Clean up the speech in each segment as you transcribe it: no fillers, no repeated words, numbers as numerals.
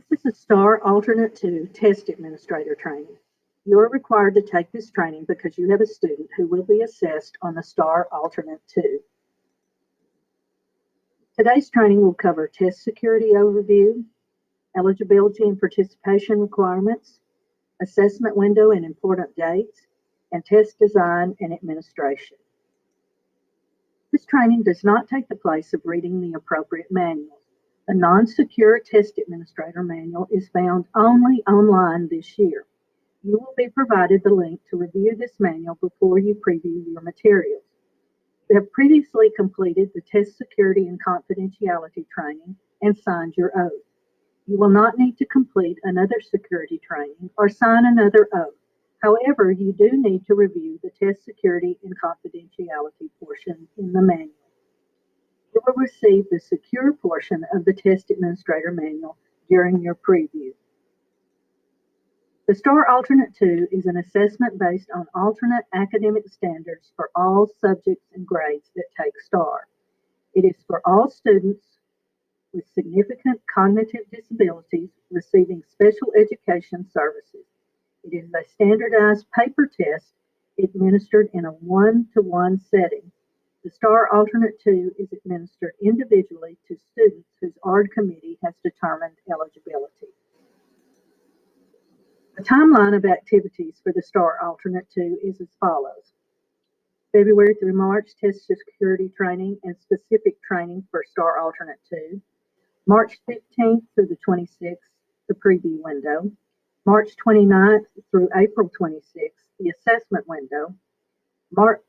This is STAAR Alternate 2 Test Administrator Training. You are required to take this training because you have a student who will be assessed on the STAAR Alternate 2. Today's training will cover test security overview, eligibility and participation requirements, assessment window and important dates, and test design and administration. This training does not take the place of reading the appropriate manual. A non-secure test administrator manual is found only online this year. You will be provided the link to review this manual before you preview your materials. You have previously completed the test security and confidentiality training and signed your oath. You will not need to complete another security training or sign another oath. However, you do need to review the test security and confidentiality portion in the manual. You will receive the secure portion of the Test Administrator Manual during your preview. The STAAR Alternate 2 is an assessment based on alternate academic standards for all subjects and grades that take STAAR. It is for all students with significant cognitive disabilities receiving special education services. It is a standardized paper test administered in a one-to-one setting. The STAAR Alternate 2 is administered individually to students whose ARD committee has determined eligibility. The timeline of activities for the STAAR Alternate 2 is as follows. February through March, test security training and specific training for STAAR Alternate 2. March 15th through the 26th, the preview window. March 29th through April 26th, the assessment window.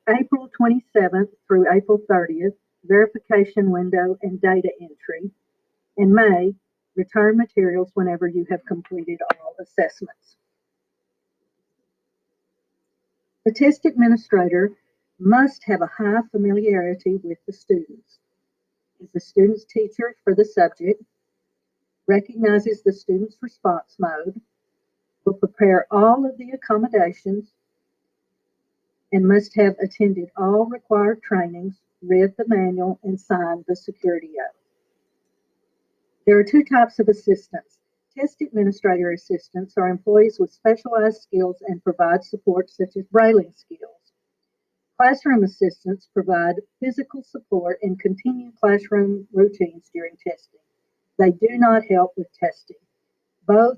April 27th through April 30th, verification window and data entry. In May, return materials whenever you have completed all assessments. The test administrator must have a high familiarity with the students, is the student's teacher for the subject, recognizes the student's response mode, will prepare all of the accommodations, and must have attended all required trainings, read the manual, and signed the security oath. There are two types of assistants. Test administrator assistants are employees with specialized skills and provide support such as brailing skills. Classroom assistants provide physical support and continue classroom routines during testing. They do not help with testing. Both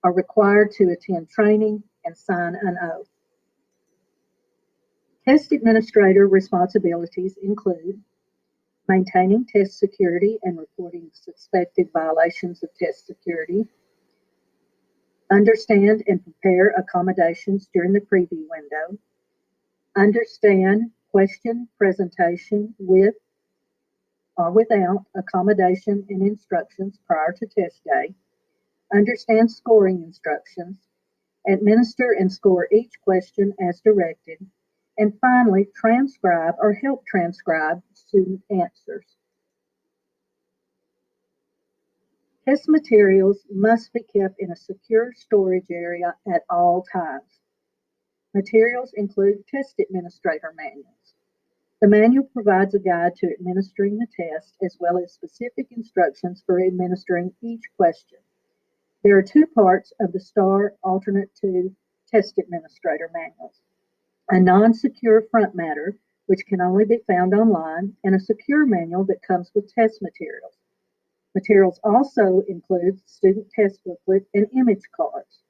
are required to attend training and sign an oath. Test administrator responsibilities include maintaining test security and reporting suspected violations of test security, understand and prepare accommodations during the preview window, understand question presentation with or without accommodation and instructions prior to test day, understand scoring instructions, administer and score each question as directed, and finally, transcribe or help transcribe student answers. Test materials must be kept in a secure storage area at all times. Materials include test administrator manuals. The manual provides a guide to administering the test as well as specific instructions for administering each question. There are two parts of the STAAR Alternate 2 Test Administrator manuals. A non-secure front matter, which can only be found online, and a secure manual that comes with test materials. Materials also include student test booklet and image cards.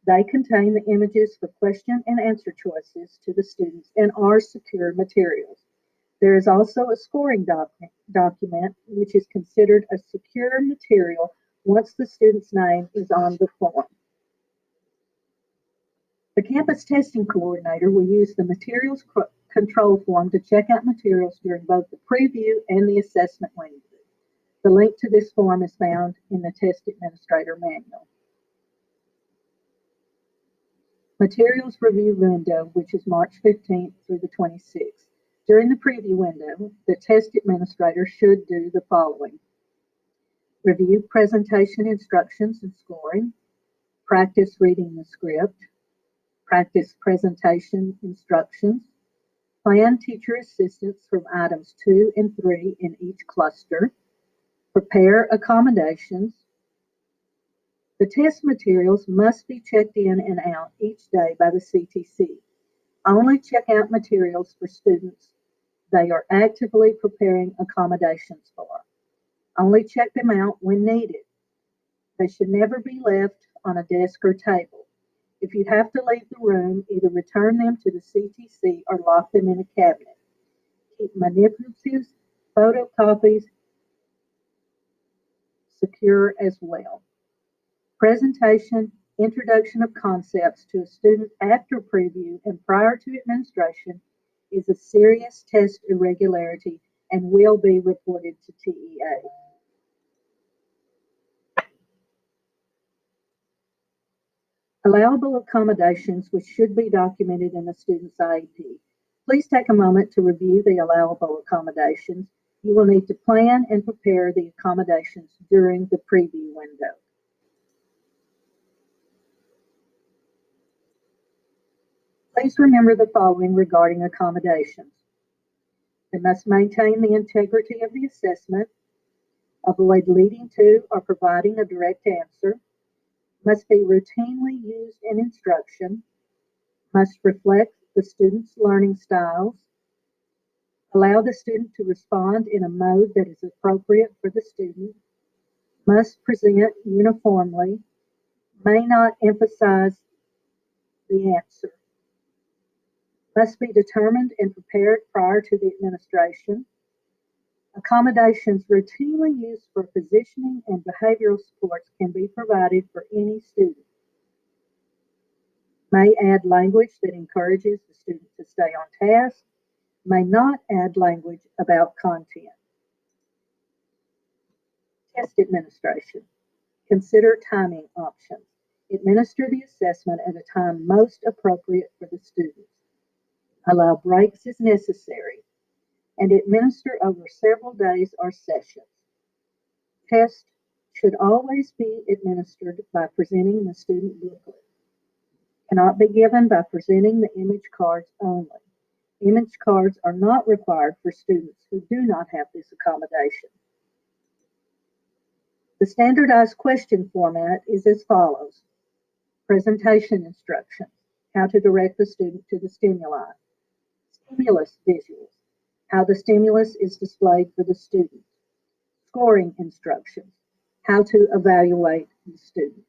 They contain the images for question and answer choices to the students and are secure materials. There is also a scoring document, which is considered a secure material once the student's name is on the form. The campus testing coordinator will use the materials control form to check out materials during both the preview and the assessment window. The link to this form is found in the Test Administrator Manual. Materials review window, which is March 15th through the 26th. During the preview window, the test administrator should do the following: review presentation instructions and scoring, practice reading the script, practice presentation instructions, plan teacher assistance from items 2 and 3 in each cluster, prepare accommodations, The test materials must be checked in and out each day by the CTC. Only check out materials for students they are actively preparing accommodations for. Only check them out when needed. They should never be left on a desk or table. If you have to leave the room, either return them to the CTC or lock them in a cabinet. Keep manipulatives, photocopies secure as well. Presentation, introduction of concepts to a student after preview and prior to administration is a serious test irregularity and will be reported to TEA. Allowable accommodations, which should be documented in a student's IEP. Please take a moment to review the allowable accommodations. You will need to plan and prepare the accommodations during the preview window. Please remember the following regarding accommodations. They must maintain the integrity of the assessment, avoid leading to or providing a direct answer, must be routinely used in instruction, must reflect the student's learning styles, allow the student to respond in a mode that is appropriate for the student, must present uniformly, may not emphasize the answer, must be determined and prepared prior to the administration. Accommodations routinely used for positioning and behavioral supports can be provided for any student. May add language that encourages the student to stay on task, may not add language about content. Test administration. Consider timing options. Administer the assessment at a time most appropriate for the student. Allow breaks as necessary, and administer over several days or sessions. Tests should always be administered by presenting the student booklet. Cannot be given by presenting the image cards only. Image cards are not required for students who do not have this accommodation. The standardized question format is as follows. Presentation instructions, how to direct the student to the stimuli. Stimulus visuals, how the stimulus is displayed for the student. Scoring instructions, how to evaluate the student.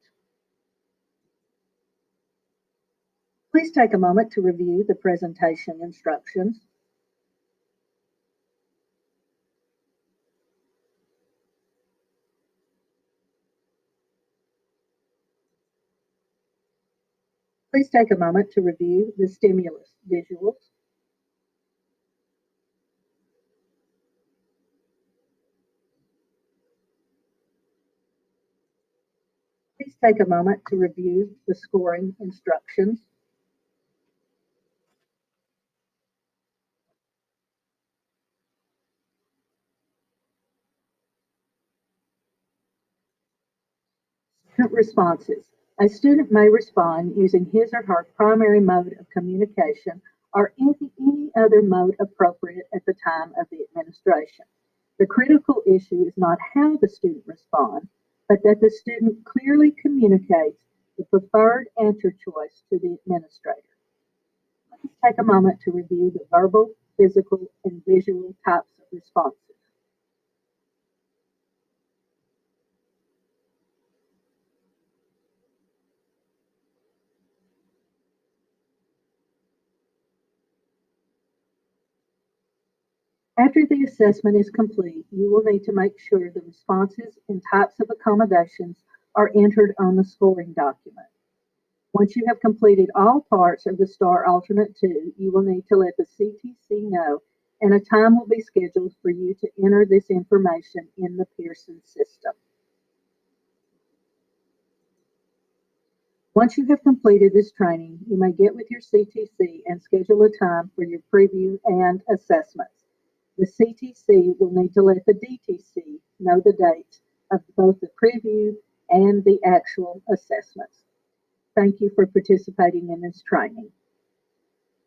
Please take a moment to review the presentation instructions. Please take a moment to review the stimulus visuals. Please take a moment to review the scoring instructions. Student responses. A student may respond using his or her primary mode of communication or any other mode appropriate at the time of the administration. The critical issue is not how the student responds, but that the student clearly communicates the preferred answer choice to the administrator. Please take a moment to review the verbal, physical, and visual types of responses. After the assessment is complete, you will need to make sure the responses and types of accommodations are entered on the scoring document. Once you have completed all parts of the STAAR Alternate 2, you will need to let the CTC know, and a time will be scheduled for you to enter this information in the Pearson system. Once you have completed this training, you may get with your CTC and schedule a time for your preview and assessments. The CTC will need to let the DTC know the dates of both the preview and the actual assessments. Thank you for participating in this training.